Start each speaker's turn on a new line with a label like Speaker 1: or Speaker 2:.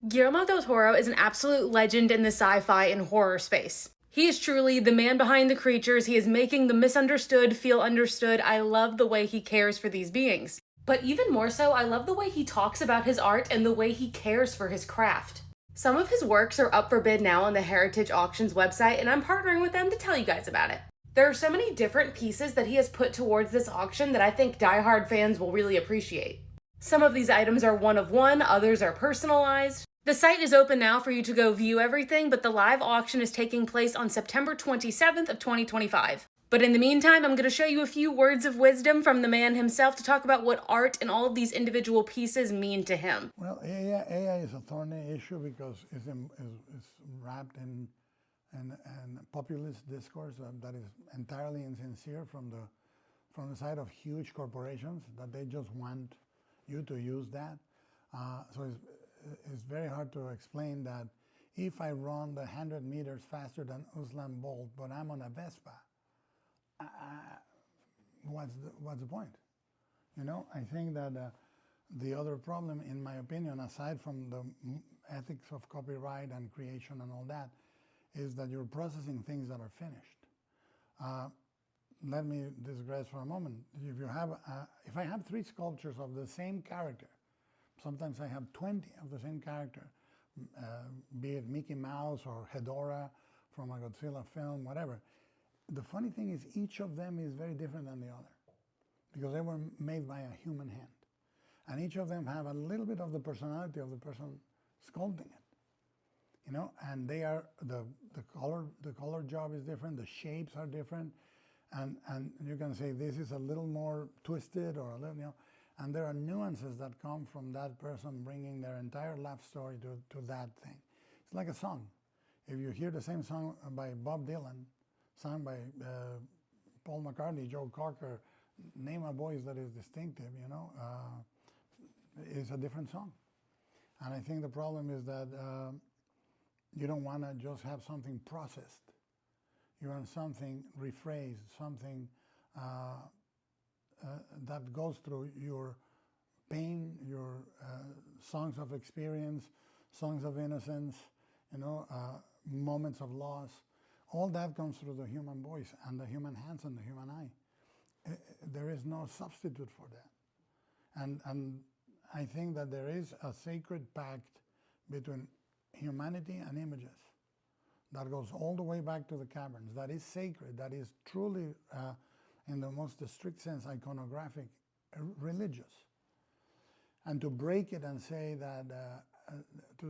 Speaker 1: Guillermo del Toro is an absolute legend in the sci-fi and horror space. He is truly the man behind the creatures. He is making the misunderstood feel understood. I love the way he cares for these beings. But even more so, I love the way he talks about his art and the way he cares for his craft. Some of his works are up for bid now on the Heritage Auctions website, and I'm partnering with them to tell you guys about it. There are so many different pieces that he has put towards this auction that I think diehard fans will really appreciate. Some of these items are one of one, others are personalized. The site is open now for you to go view everything, but the live auction is taking place on September 27th of 2025. But in the meantime, I'm going to show you a few words of wisdom from the man himself to talk about what art and all of these individual pieces mean to him.
Speaker 2: Well, AI is a thorny issue because it's wrapped in populist discourse that is entirely insincere from the side of huge corporations that they just want you to use that. So it's very hard to explain that if I run the 100 meters faster than Usain Bolt, but I'm on a Vespa, what's the point? You know, I think that the other problem, in my opinion, aside from the ethics of copyright and creation and all that, is that you're processing things that are finished. Let me digress for a moment. If I have 3 sculptures of the same character, sometimes I have 20 of the same character, be it Mickey Mouse or Hedorah from a Godzilla film, whatever. The funny thing is each of them is very different than the other because they were made by a human hand. And each of them have a little bit of the personality of the person sculpting it, you know. And they are the color job is different, the shapes are different, and you can say this is a little more twisted or a little, you know. And there are nuances that come from that person bringing their entire life story to that thing. It's like a song. If you hear the same song by Bob Dylan, sung by Paul McCartney, Joe Cocker, name a voice that is distinctive, you know, it's a different song. And I think the problem is that you don't want to just have something processed. You want something rephrased, something that goes through your pain, your songs of experience, songs of innocence, you know, moments of loss. All that comes through the human voice and the human hands and the human eye. There is no substitute for that. And I think that there is a sacred pact between humanity and images that goes all the way back to the caverns, that is sacred, that is truly, in the most strict sense, iconographic, religious. And to break it and say that, to